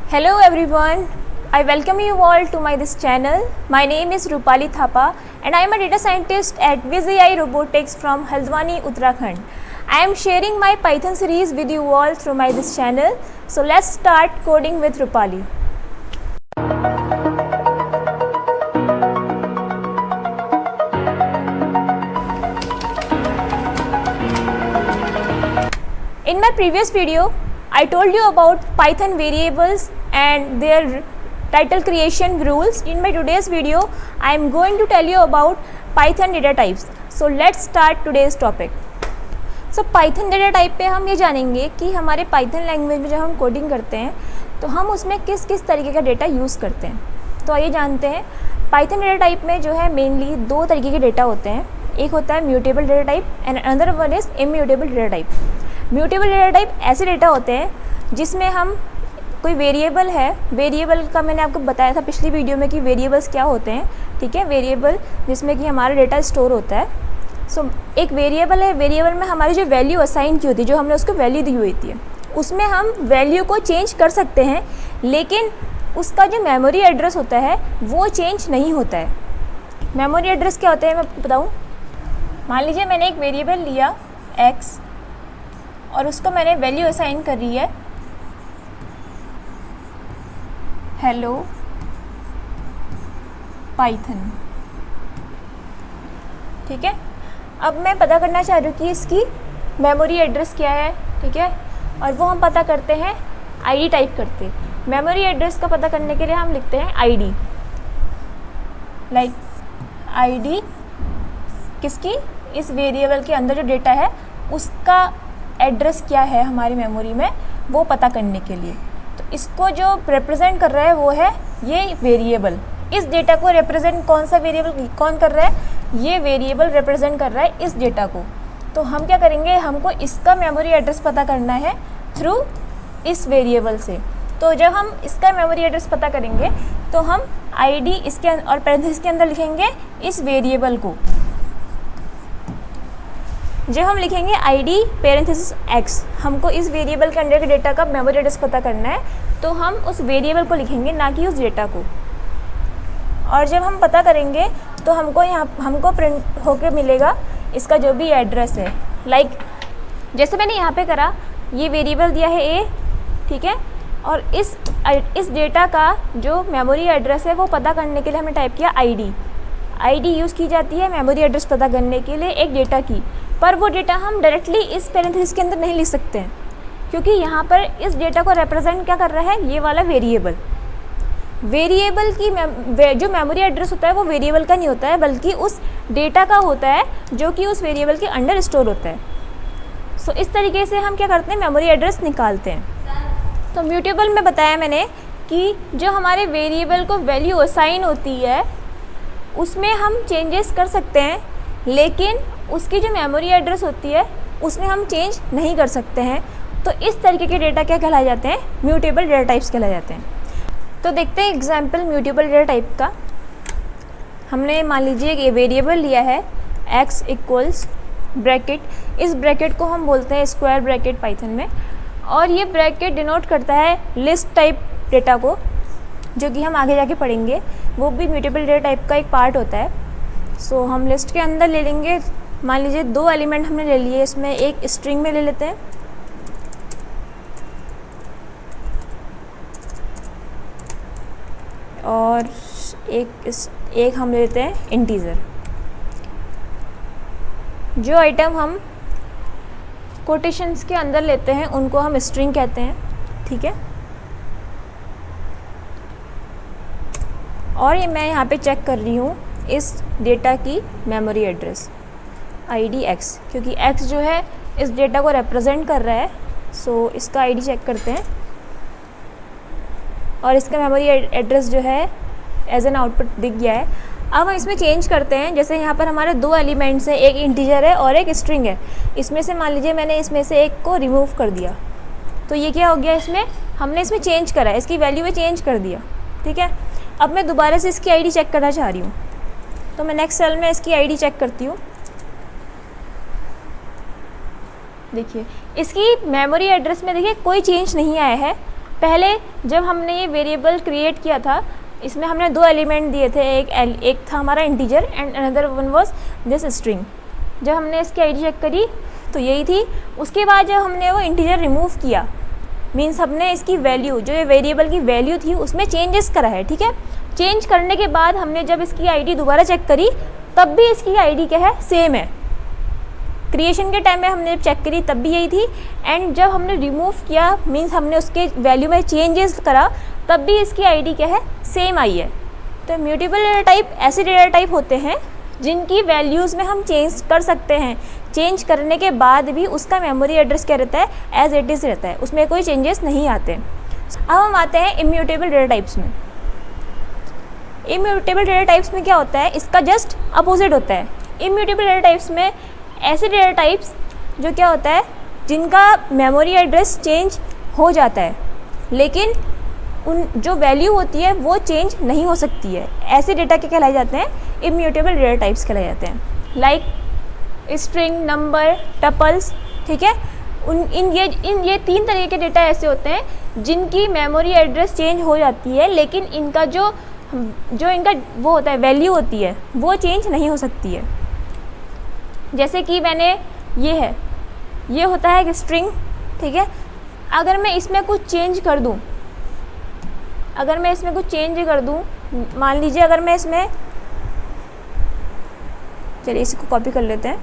Hello everyone, I welcome you all to this channel. My name is Rupali Thapa and I am a data scientist at VizAI Robotics from Haldwani, Uttarakhand. I am sharing my Python series with you all through this channel. So let's start coding with Rupali. In my previous video, I told you about Python variables and their title creation rules. In my today's video, I am going to tell you about Python data types. So let's start today's topic. So Python data type पे हम ये जानेंगे कि हमारे Python language में जब हम coding करते हैं तो हम उसमें किस किस तरीके का डेटा यूज़ करते हैं। तो आइए जानते हैं। Python डेटा टाइप में जो है मेनली दो तरीके के डेटा होते हैं। एक होता है mutable data type and another one is immutable data type. Mutable data type ऐसे डेटा होते हैं जिसमें हम कोई वेरिएबल है, वेरिएबल का मैंने आपको बताया था पिछली वीडियो में कि वेरिएबल्स क्या होते हैं, ठीक है। वेरिएबल जिसमें कि हमारा डेटा स्टोर होता है। सो एक वेरिएबल है, वेरिएबल में हमारी जो वैल्यू असाइन की होती है, जो हमने उसको वैल्यू दी हुई थी, उसमें हम वैल्यू को चेंज कर सकते हैं, लेकिन उसका जो मेमोरी एड्रेस होता है वो चेंज नहीं होता है। मेमोरी एड्रेस क्या होता है मैं आपको बताऊँ। मान लीजिए मैंने एक वेरिएबल लिया x और उसको मैंने वैल्यू असाइन कर रही है हेलो पाइथन, ठीक है। अब मैं पता करना चाह रही हूँ कि इसकी मेमोरी एड्रेस क्या है, ठीक है। और वो हम पता करते हैं आईडी टाइप करते। मेमोरी एड्रेस का पता करने के लिए हम लिखते हैं आईडी, लाइक आईडी किसकी, इस वेरिएबल के अंदर जो डेटा है उसका एड्रेस क्या है हमारी मेमोरी में, वो पता करने के लिए। तो इसको जो रिप्रेजेंट कर रहा है वो है ये वेरिएबल। इस डेटा को रिप्रेजेंट कौन सा वेरिएबल कौन कर रहा है, ये वेरिएबल रिप्रेजेंट कर रहा है इस डेटा को। तो हम क्या करेंगे, हमको इसका मेमोरी एड्रेस पता करना है थ्रू इस वेरिएबल से। तो जब हम इसका मेमोरी एड्रेस पता करेंगे तो हम आईडी इसके और पैरेंथेसिस के अंदर लिखेंगे इस वेरिएबल को। जब हम लिखेंगे आईडी पैरेंथेसिस x, हमको इस वेरिएबल के अंदर के डेटा का मेमोरी एड्रेस पता करना है, तो हम उस वेरिएबल को लिखेंगे, ना कि उस डेटा को। और जब हम पता करेंगे तो हमको प्रिंट होके मिलेगा इसका जो भी एड्रेस है। लाइक जैसे मैंने यहाँ पे करा, ये वेरिएबल दिया है a, ठीक है। और इस डेटा का जो मेमोरी एड्रेस है वो पता करने के लिए हमने टाइप किया आईडी। आईडी यूज़ की जाती है मेमोरी एड्रेस पता करने के लिए एक डेटा की, पर वो डेटा हम डायरेक्टली इस पैरेंथेसिस के अंदर नहीं लिख सकते हैं, क्योंकि यहाँ पर इस डेटा को रिप्रेजेंट क्या कर रहा है, ये वाला वेरिएबल। वेरिएबल की जो मेमोरी एड्रेस होता है वो वेरिएबल का नहीं होता है, बल्कि उस डेटा का होता है जो कि उस वेरिएबल के अंडर स्टोर होता है। सो इस तरीके से हम क्या करते हैं, मेमोरी एड्रेस निकालते हैं। तो म्यूटेबल में बताया मैंने कि जो हमारे वेरिएबल को वैल्यू असाइन होती है उसमें हम चेंजेस कर सकते हैं, लेकिन उसकी जो मेमोरी एड्रेस होती है उसमें हम चेंज नहीं कर सकते हैं। तो इस तरीके के डेटा क्या कहलाए जाते हैं, म्यूटेबल डेटा टाइप्स कहलाए जाते हैं। तो देखते हैं एग्जांपल म्यूटेबल डेटा टाइप का। हमने मान लीजिए एक वेरिएबल लिया है x इक्वल्स ब्रैकेट, इस ब्रैकेट को हम बोलते हैं स्क्वायर ब्रैकेट पाइथन में, और ये ब्रैकेट डिनोट करता है लिस्ट टाइप डेटा को, जो कि हम आगे जाके पढ़ेंगे, वो भी म्यूटेबल डेटा टाइप का एक पार्ट होता है। सो हम लिस्ट के अंदर ले लेंगे, मान लीजिए दो एलिमेंट हमने ले लिए, इसमें एक स्ट्रिंग में ले लेते हैं और एक हम ले लेते हैं इंटीजर। जो आइटम हम कोटेशंस के अंदर लेते हैं उनको हम स्ट्रिंग कहते हैं, ठीक है। और ये मैं यहाँ पे चेक कर रही हूँ इस डेटा की मेमोरी एड्रेस आईडी x, क्योंकि x जो है इस डेटा को रिप्रेजेंट कर रहा है। सो इसका आईडी चेक करते हैं और इसका मेमोरी एड्रेस जो है एज एन आउटपुट दिख गया है। अब हम इसमें चेंज करते हैं। जैसे यहाँ पर हमारे दो एलिमेंट्स हैं, एक इंटीजर है और एक स्ट्रिंग है। इसमें से मान लीजिए मैंने इसमें से एक को रिमूव कर दिया, तो ये क्या हो गया, इसमें हमने इसमें चेंज करा, इसकी वैल्यू में चेंज कर दिया, ठीक है। अब मैं दोबारा से इसकी आईडी चेक करना चाह रही हूँ, तो मैं नेक्स्ट सेल में इसकी आईडी चेक करती हूँ। देखिए इसकी मेमोरी एड्रेस में देखिए कोई चेंज नहीं आया है, पहले जब हमने ये वेरिएबल क्रिएट किया था, इसमें हमने 2 एलिमेंट दिए थे, एक था हमारा integer and another one was this string. जब हमने इसकी आईडी चेक करी तो यही थी। उसके बाद जब हमने वो इंटीजर रिमूव किया, मीन्स हमने इसकी वैल्यू, जो ये वेरिएबल की वैल्यू थी उसमें चेंजेस करा है, ठीक है। चेंज करने के बाद हमने जब इसकी आईडी दोबारा चेक करी तब भी इसकी आईडी क्या है, सेम है। क्रिएशन के टाइम में हमने चेक करी तब भी यही थी, एंड जब हमने रिमूव किया मीन्स हमने उसके वैल्यू में चेंजेस करा तब भी इसकी आईडी क्या है, सेम आई है। तो इम्यूटेबल डेटा टाइप ऐसे डेटा टाइप होते हैं जिनकी वैल्यूज़ में हम चेंज कर सकते हैं। चेंज करने के बाद भी उसका मेमोरी एड्रेस क्या रहता है, एज इट इज़ रहता है, उसमें कोई चेंजेस नहीं आते। अब हम आते हैं इम्यूटेबल डेटा टाइप्स में। इम्यूटेबल डेटा टाइप्स में क्या होता है, इसका जस्ट अपोजिट होता है। इम्यूटेबल डेटा टाइप्स में ऐसे डेटा टाइप्स जो क्या होता है, जिनका मेमोरी एड्रेस चेंज हो जाता है लेकिन उन जो वैल्यू होती है वो चेंज नहीं हो सकती है, ऐसे डेटा के कहलाए जाते हैं इम्यूटेबल डेटा टाइप्स कहलाए जाते हैं। लाइक स्ट्रिंग, नंबर, टपल्स, ठीक है। इन ये 3 तरह के डेटा ऐसे होते हैं जिनकी मेमोरी एड्रेस चेंज हो जाती है लेकिन इनका जो इनका वो होता है, वैल्यू होती है, वो चेंज नहीं हो सकती है। जैसे कि ये होता है एक स्ट्रिंग, ठीक है। अगर मैं इसमें कुछ चेंज कर दूं, मान लीजिए अगर मैं इसमें, चलिए इसको कॉपी कर लेते हैं।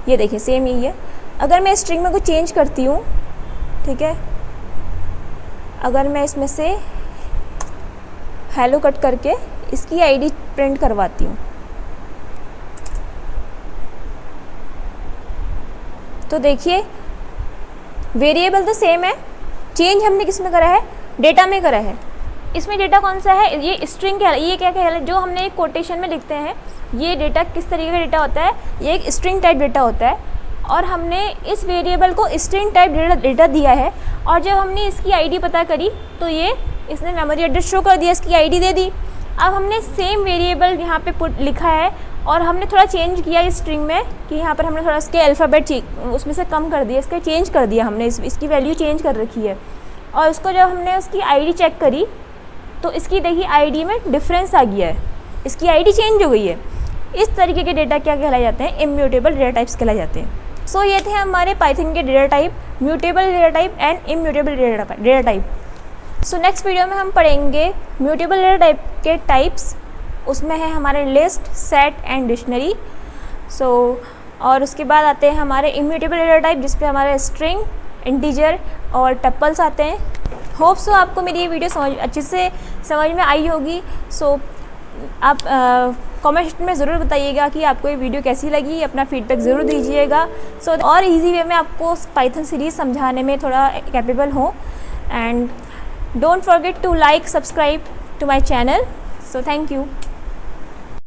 ये देखिए सेम यही है। अगर मैं स्ट्रिंग में कुछ चेंज करती हूँ, ठीक है, अगर मैं इसमें से हेलो कट करके इसकी आईडी प्रिंट करवाती हूँ तो देखिए वेरिएबल तो सेम है, चेंज हमने किस में करा है, डेटा में करा है। इसमें डेटा कौन सा है, ये स्ट्रिंग क्या है, ये क्या है, जो हमने एक कोटेशन में लिखते हैं, ये डेटा किस तरीके का डेटा होता है, ये एक स्ट्रिंग टाइप डेटा होता है और हमने इस वेरिएबल को स्ट्रिंग टाइप डेटा दिया है और जब हमने इसकी आईडी पता करी तो ये इसने मेमोरी एड्रेस शो कर दिया, इसकी आईडी दे दी। अब हमने सेम वेरिएबल यहाँ पे लिखा है और हमने थोड़ा चेंज किया इस स्ट्रिंग में कि यहाँ पर हमने थोड़ा इसके अल्फ़ाबेट उसमें से कम कर दिया, इसका चेंज कर दिया हमने, इसकी वैल्यू चेंज कर रखी है। और उसको जब हमने उसकी आईडी चेक करी तो इसकी देखिए आईडी में डिफरेंस आ गया है, इसकी आईडी चेंज हो गई है। इस तरीके के डेटा क्या कहलाए जाते हैं, इम्यूटेबल डेटा टाइप्स कहलाए जाते हैं। सो ये थे हमारे पाइथन के data type, mutable data type and immutable data type. So next video में हम पढ़ेंगे म्यूटेबल डेटा टाइप के टाइप्स, उसमें है हमारे लिस्ट, सेट एंड डिक्शनरी। और उसके बाद आते हैं हमारे इम्यूटेबल डेटा टाइप जिस पे हमारे स्ट्रिंग, इंटीजर और टप्पल्स आते हैं। होप सो आपको मेरी ये वीडियो अच्छे से समझ में आई होगी। सो आप कमेंट में ज़रूर बताइएगा कि आपको ये वीडियो कैसी लगी, अपना फीडबैक ज़रूर दीजिएगा। सो और इजी वे में आपको पाइथन सीरीज़ समझाने में थोड़ा कैपेबल हो। And don't forget to like, subscribe to my channel. So thank you.